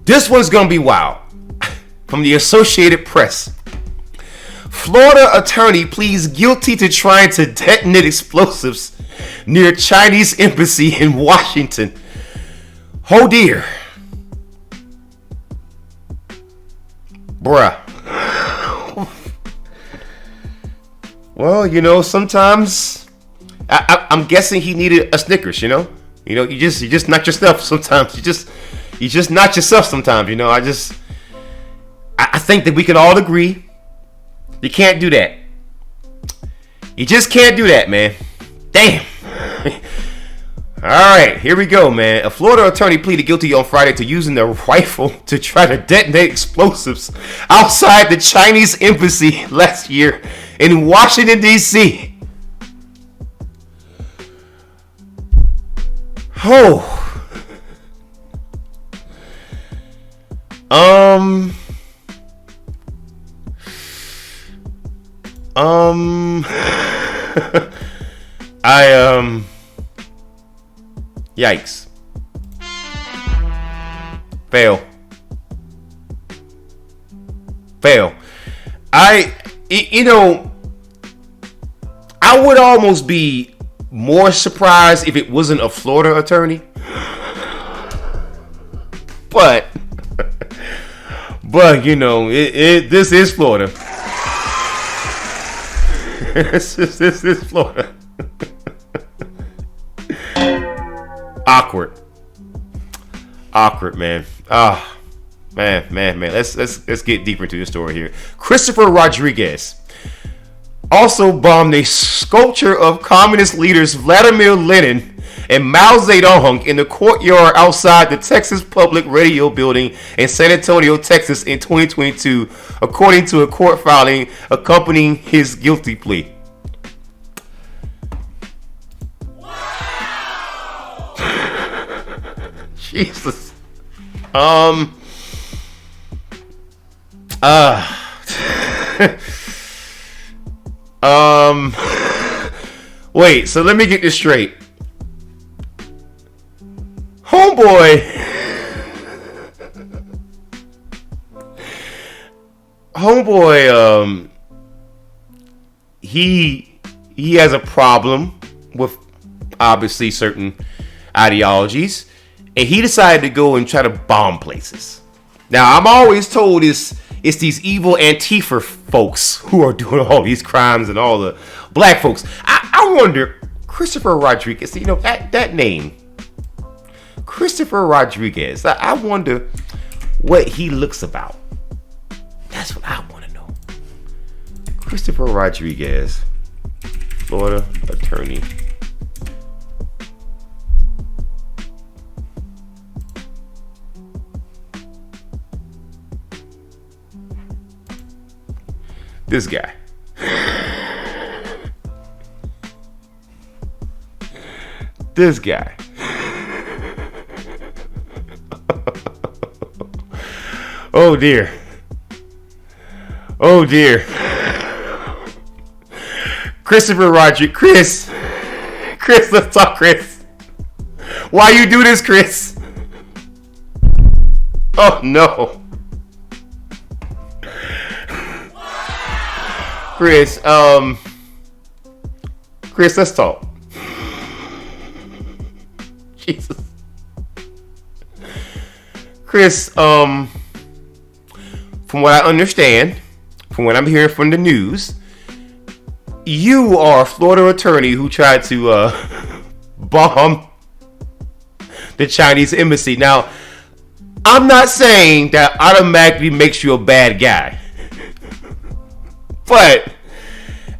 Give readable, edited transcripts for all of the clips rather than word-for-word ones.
This one's gonna be wild. From the Associated Press. Florida attorney pleads guilty to trying to detonate explosives near Chinese embassy in Washington. Oh dear. Bruh. Well, you know, sometimes I'm guessing he needed a Snickers. You know, you just not yourself sometimes. You just not yourself sometimes. You know, I think that we can all agree you can't do that. You just can't do that, man. Damn. All right, here we go, man. A Florida attorney pleaded guilty on Friday to using a rifle to try to detonate explosives outside the Chinese embassy last year in Washington, D.C. Oh. Yikes. Fail. You know, I would almost be more surprised if it wasn't a Florida attorney. But you know, this is Florida. This is Florida. Awkward, man. Man. Let's get deeper into the story here. Christopher Rodriguez also bombed a sculpture of communist leaders Vladimir Lenin and Mao Zedong in the courtyard outside the Texas Public Radio building in San Antonio, Texas in 2022, according to a court filing accompanying his guilty plea. Jesus. Wait, so let me get this straight. Homeboy, he has a problem with obviously certain ideologies, and he decided to go and try to bomb places. Now, I'm always told it's these evil Antifa folks who are doing all these crimes and all the black folks. I wonder, Christopher Rodriguez, you know, that name, Christopher Rodriguez, I wonder what he looks about. That's what I want to know. Christopher Rodriguez, Florida attorney. This guy. This guy. Oh dear. Oh dear. Christopher Rodriguez. Chris, let's talk, Chris. Why you do this, Chris? Oh no. Chris, let's talk. Jesus. Chris, from what I understand, from what I'm hearing from the news, you are a Florida attorney who tried to bomb the Chinese embassy. Now, I'm not saying that automatically makes you a bad guy, but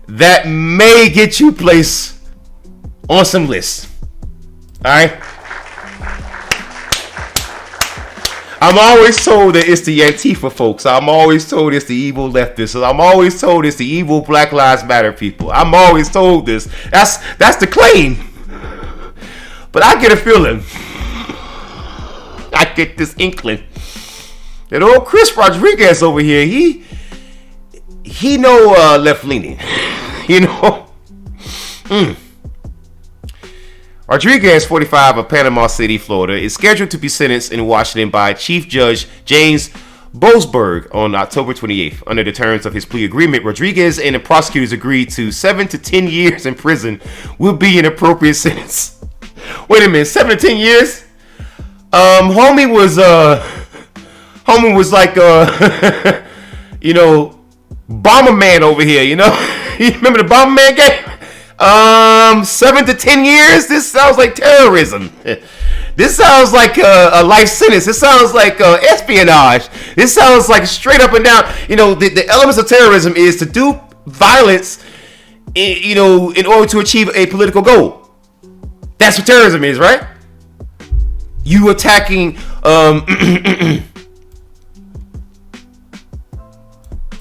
that may get you placed on some lists. Alright? I'm always told that it's the Antifa folks. I'm always told it's the evil leftists. I'm always told it's the evil Black Lives Matter people. I'm always told this. That's the claim. But I get a feeling. I get this inkling that old Chris Rodriguez over here, he left leaning. You know? Rodriguez, 45, of Panama City, Florida, is scheduled to be sentenced in Washington by Chief Judge James Boasberg on October 28th. Under the terms of his plea agreement, Rodriguez and the prosecutors agreed to 7 to 10 years in prison will be an appropriate sentence. Wait a minute, 7 to 10 years? Homie was like, you know, Bomberman over here, you know? You remember the Bomberman game? 7 to 10 years? This sounds like terrorism. This sounds like a life sentence. This sounds like espionage. This sounds like straight up and down. You know, the elements of terrorism is to do violence, you know, in order to achieve a political goal. That's what terrorism is, right? You attacking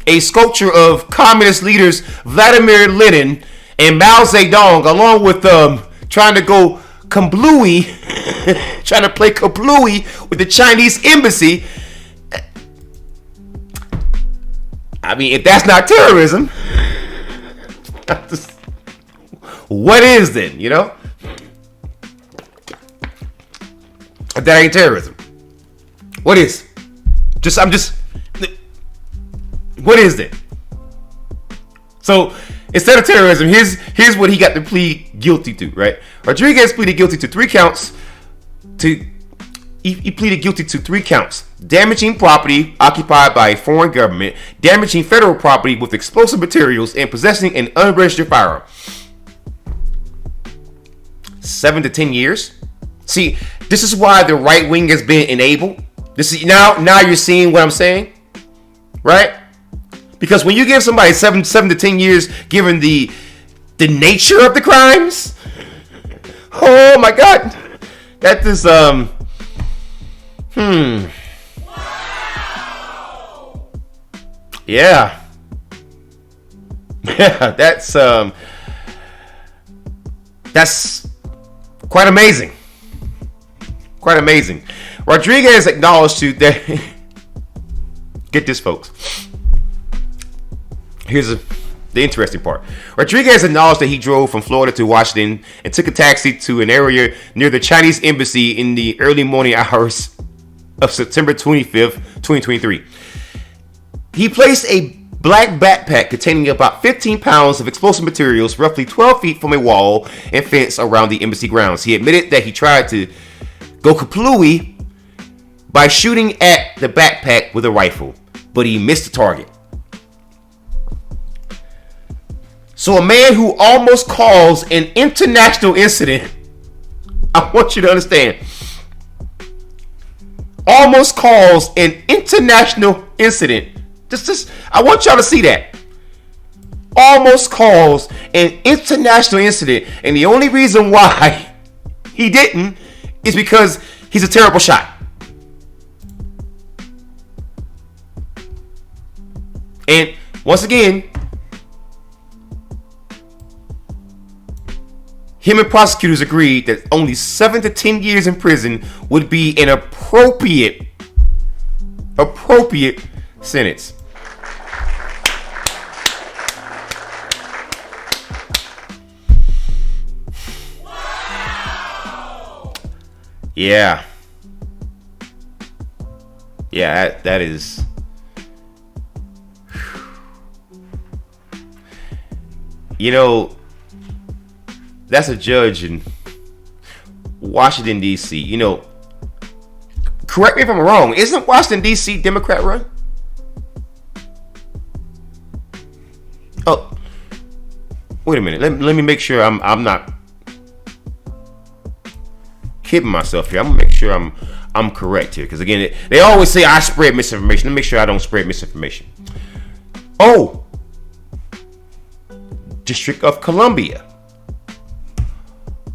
a sculpture of communist leaders Vladimir Lenin and Mao Zedong, along with trying to go kablooey, trying to play kablooey with the Chinese embassy. I mean, if that's not terrorism, what is then, you know? If that ain't terrorism, what is? What is that? So instead of terrorism, here's what he got to plead guilty to, right? Rodriguez pleaded guilty to 3 counts. He pleaded guilty to 3 counts: damaging property occupied by a foreign government, damaging federal property with explosive materials, and possessing an unregistered firearm. 7 to 10 years. See, this is why the right wing has been enabled. This is now you're seeing what I'm saying, right? Because when you give somebody 7 to 10 years, given the nature of the crimes, oh my God, that is yeah, that's quite amazing. Quite amazing. Rodriguez acknowledged to that. Get this, folks. Here's the interesting part. Rodriguez acknowledged that he drove from Florida to Washington and took a taxi to an area near the Chinese embassy in the early morning hours of September 25th, 2023. He placed a black backpack containing about 15 pounds of explosive materials roughly 12 feet from a wall and fence around the embassy grounds. He admitted that he tried to go kaplooey by shooting at the backpack with a rifle, but he missed the target. So a man who almost caused an international incident, I want you to understand, almost caused an international incident. I want y'all to see that. Almost caused an international incident, and the only reason why he didn't is because he's a terrible shot. And once again, him and prosecutors agreed that only 7 to 10 years in prison would be an appropriate sentence. Yeah. Yeah, that is. You know, that's a judge in Washington, D.C. You know, correct me if I'm wrong. Isn't Washington, D.C. Democrat run? Oh, wait a minute. Let me make sure I'm not kidding myself here. I'm gonna make sure I'm correct here, because again, they always say I spread misinformation. Let me make sure I don't spread misinformation. Oh, District of Columbia.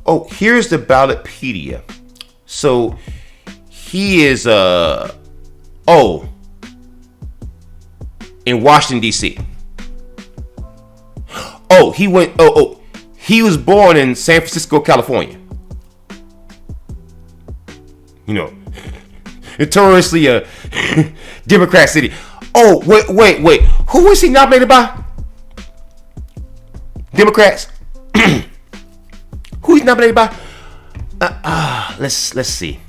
Oh, here's the Ballotpedia. So he is in Washington, D.C. Oh, he was born in San Francisco, California. You know, notoriously a Democrat city. Oh, wait. Who was he nominated by? Democrats. Who he's nominated by? let's see.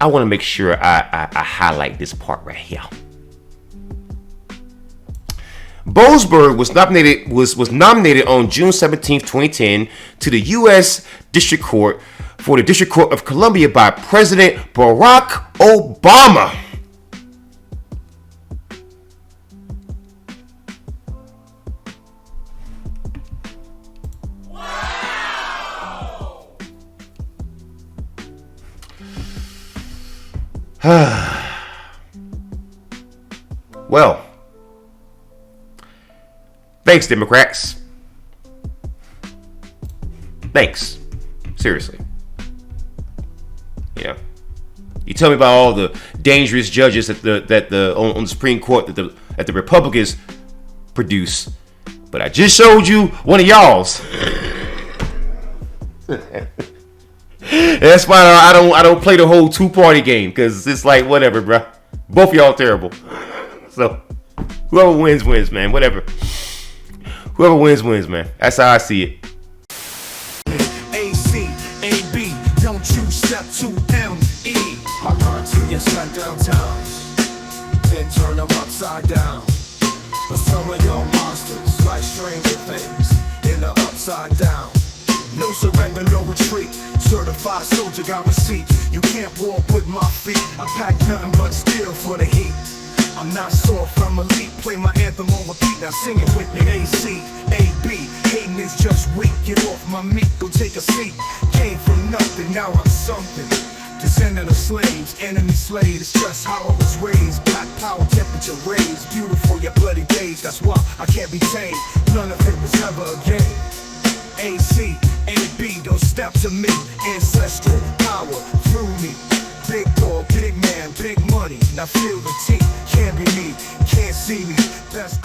I want to make sure I highlight this part right here. Boasberg was nominated on June 17, 2010 to the U.S. District Court for the District Court of Columbia by President Barack Obama. Well, thanks, Democrats. Thanks. Seriously. Yeah. You tell me about all the dangerous judges on the Supreme Court that the Republicans produce, but I just showed you one of y'all's. That's why I don't play the whole two-party game, because it's like whatever, bro. Both of y'all terrible. So whoever wins, man. Whatever. Whoever wins, man. That's how I see it. A-C-A-B, don't you step to M-E. I run to your sundown towns, then turn them upside down. But some of your monsters, like stranger things, in the upside down. No surrender, no retreat. Certified soldier, got receipt. You can't walk with my feet. I pack nothing but steel for the heat. I'm not sore from elite. Play my anthem on repeat. Now sing it with me. A-C-A-B. Hating is just weak. Get off my meat. Go take a seat. Came from nothing. Now I'm something. Descendant of slaves. Enemy slayed. It's just how I was raised. Black power, temperature raised. Beautiful yet bloody days. That's why I can't be tamed. None of it was ever a game. A-C-A-B, don't step to me. Ancestral power through me. Big dog, big man, big money. Now feel the teeth. Can't be me, can't see me. Best